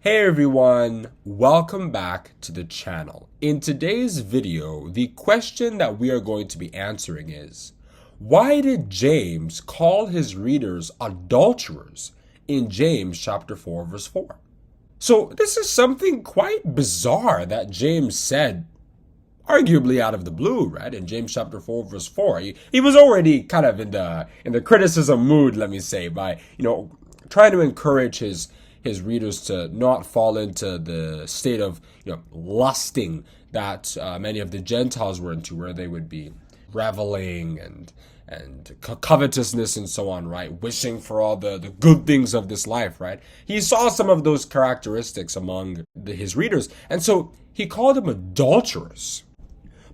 Hey everyone, welcome back to the channel. In today's video, the question that we are going to be answering is, why did James call his readers adulterers in James chapter 4 verse 4? So this is something quite bizarre that James said, arguably out of the blue, right? In James chapter 4 verse 4, he was already kind of in the criticism mood, let me say, by trying to encourage his readers to not fall into the state of lusting that many of the Gentiles were into, where they would be reveling and covetousness and so on, right? Wishing for all the good things of this life, right? He saw some of those characteristics among his readers, and so he called them adulterers.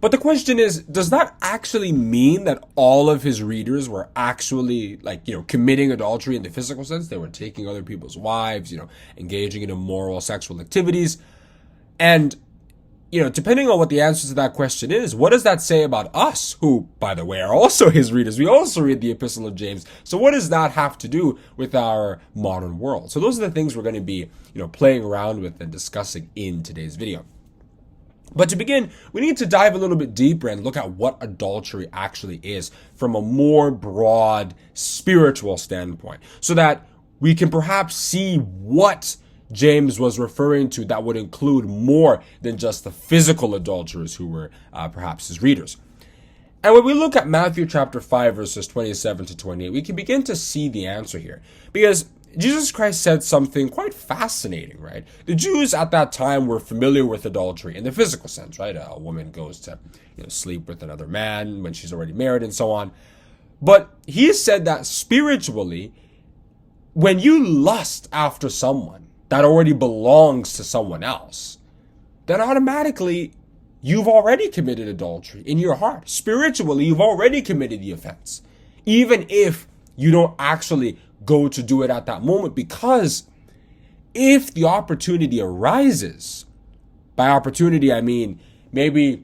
But the question is, does that actually mean that all of his readers were actually committing adultery in the physical sense? They were taking other people's wives, engaging in immoral sexual activities. And, depending on what the answer to that question is, what does that say about us, who, by the way, are also his readers? We also read the Epistle of James. So what does that have to do with our modern world? So those are the things we're going to be, playing around with and discussing in today's video. But to begin, we need to dive a little bit deeper and look at what adultery actually is from a more broad spiritual standpoint, so that we can perhaps see what James was referring to that would include more than just the physical adulterers who were perhaps his readers. And when we look at Matthew chapter 5 verses 27 to 28, we can begin to see the answer here, because Jesus Christ said something quite fascinating, right? The Jews at that time were familiar with adultery in the physical sense, right? A woman goes to sleep with another man when she's already married and so on. But he said that spiritually, when you lust after someone that already belongs to someone else, then automatically you've already committed adultery in your heart. Spiritually, you've already committed the offense, even if you don't actually go to do it at that moment, because if the opportunity arises, by opportunity I mean maybe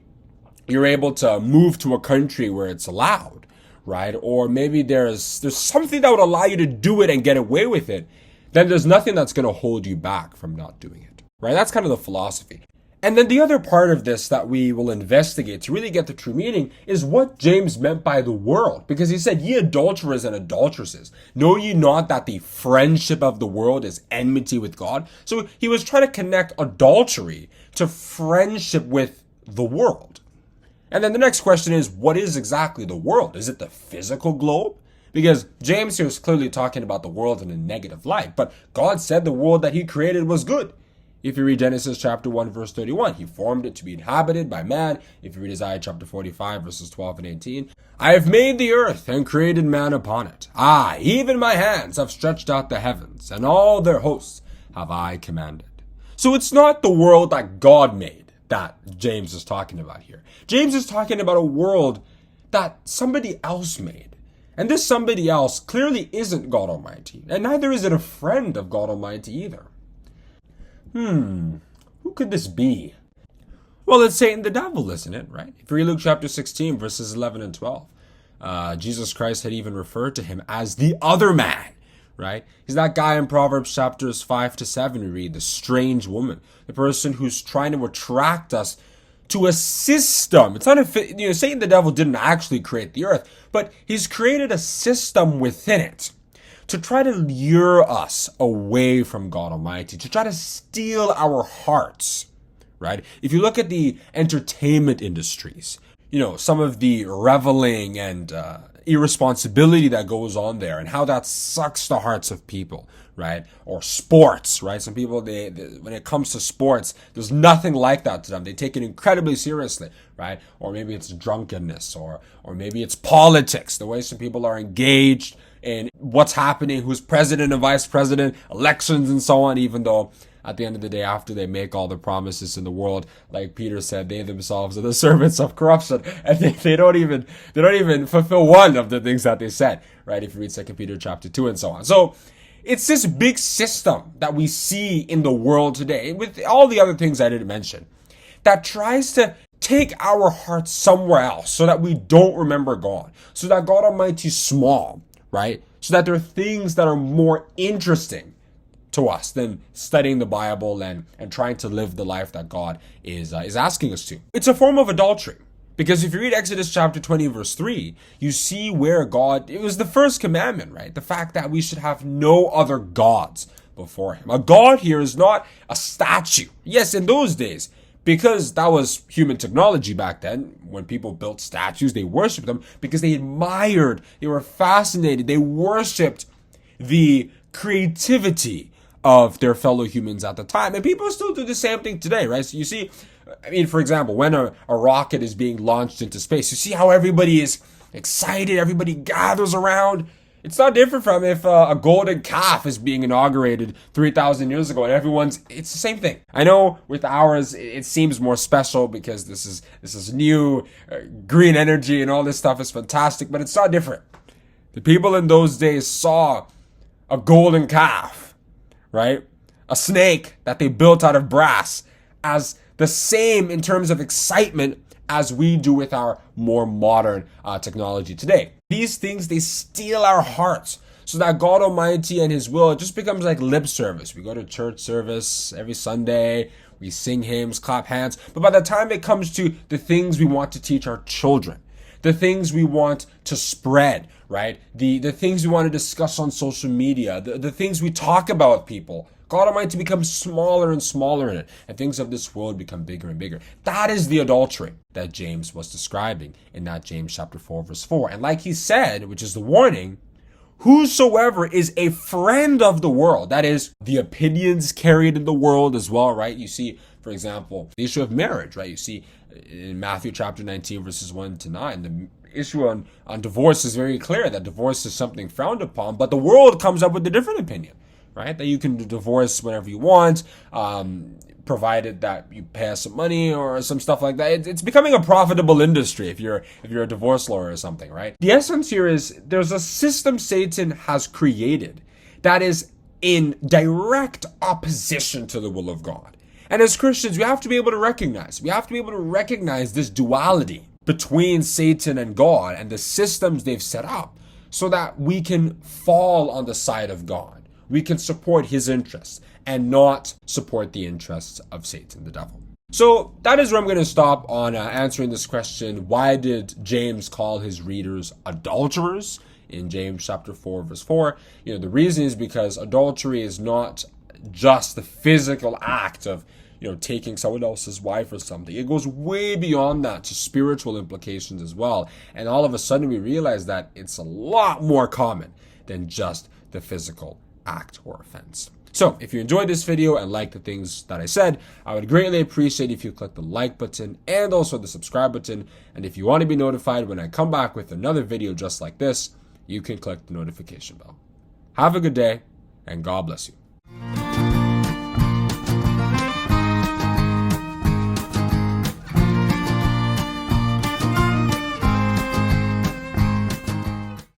you're able to move to a country where it's allowed, right? Or maybe there's something that would allow you to do it and get away with it, then there's nothing that's going to hold you back from not doing it, right? That's kind of the philosophy. And then the other part of this that we will investigate to really get the true meaning is what James meant by the world. Because he said, ye adulterers and adulteresses, know ye not that the friendship of the world is enmity with God? So he was trying to connect adultery to friendship with the world. And then the next question is, what is exactly the world? Is it the physical globe? Because James here is clearly talking about the world in a negative light. But God said the world that he created was good. If you read Genesis chapter 1 verse 31, he formed it to be inhabited by man. If you read Isaiah chapter 45 verses 12 and 18, I have made the earth and created man upon it. I, even my hands, have stretched out the heavens, and all their hosts have I commanded. So it's not the world that God made that James is talking about here. James is talking about a world that somebody else made. And this somebody else clearly isn't God Almighty, and neither is it a friend of God Almighty either. Who could this be? Well, it's Satan the devil, isn't it, right? If you read Luke chapter 16, verses 11 and 12, Jesus Christ had even referred to him as the other man, right? He's that guy in Proverbs chapters 5 to 7, we read, the strange woman, the person who's trying to attract us to a system. It's not Satan the devil didn't actually create the earth, but he's created a system within it to try to lure us away from God Almighty, to try to steal our hearts, right? If you look at the entertainment industries, some of the reveling and irresponsibility that goes on there and how that sucks the hearts of people, right? Or sports, right? Some people, they when it comes to sports, there's nothing like that to them. They take it incredibly seriously, right? Or maybe it's drunkenness, or maybe it's politics, the way some people are engaged in what's happening, who's president and vice president, elections and so on, even though at the end of the day, after they make all the promises in the world, like Peter said, they themselves are the servants of corruption, and they don't even fulfill one of the things that they said, right? If you read 2 Peter chapter 2 and so on. So it's this big system that we see in the world today, with all the other things I didn't mention, that tries to take our hearts somewhere else so that we don't remember God, so that God Almighty is small, right? So that there are things that are more interesting to us than studying the Bible and trying to live the life that God is asking us to. It's a form of adultery. Because if you read Exodus chapter 20, verse 3, you see where it was the first commandment, right? The fact that we should have no other gods before him. A god here is not a statue. Yes, in those days, because that was human technology back then, when people built statues, they worshipped them because they admired, they were fascinated, they worshipped the creativity of their fellow humans at the time. And people still do the same thing today, right? So you see, for example, when a rocket is being launched into space, you see how everybody is excited, everybody gathers around. It's not different from if a golden calf is being inaugurated 3,000 years ago and it's the same thing. I know with ours, it seems more special because this is new, green energy and all this stuff is fantastic, but it's not different. The people in those days saw a golden calf, right? A snake that they built out of brass as the same in terms of excitement as we do with our more modern technology today. These things, they steal our hearts so that God Almighty and His will, it just becomes like lip service. We go to church service every Sunday, we sing hymns, clap hands, but by the time it comes to the things we want to teach our children, the things we want to spread, right? The things we want to discuss on social media, the things we talk about with people, God Almighty becomes smaller and smaller in it, and things of this world become bigger and bigger. That is the adultery that James was describing in that James chapter 4, verse 4. And like he said, which is the warning, whosoever is a friend of the world, that is, the opinions carried in the world as well, right? You see, for example, the issue of marriage, right? You see in Matthew chapter 19, verses 1 to 9, the issue on divorce is very clear, that divorce is something frowned upon, but the world comes up with a different opinion. Right? That you can divorce whenever you want, provided that you pay us some money or some stuff like that. It's becoming a profitable industry if you're a divorce lawyer or something, right? The essence here is there's a system Satan has created that is in direct opposition to the will of God. And as Christians, we have to be able to recognize this duality between Satan and God and the systems they've set up so that we can fall on the side of God. We can support his interests and not support the interests of Satan, the devil. So that is where I'm going to stop on answering this question. Why did James call his readers adulterers in James chapter 4, verse 4? The reason is because adultery is not just the physical act of, taking someone else's wife or something. It goes way beyond that to spiritual implications as well. And all of a sudden we realize that it's a lot more common than just the physical act or offense. So if you enjoyed this video and like the things that I said, I would greatly appreciate if you click the like button and also the subscribe button. And if you want to be notified when I come back with another video just like this, you can click the notification bell. Have a good day and God bless you.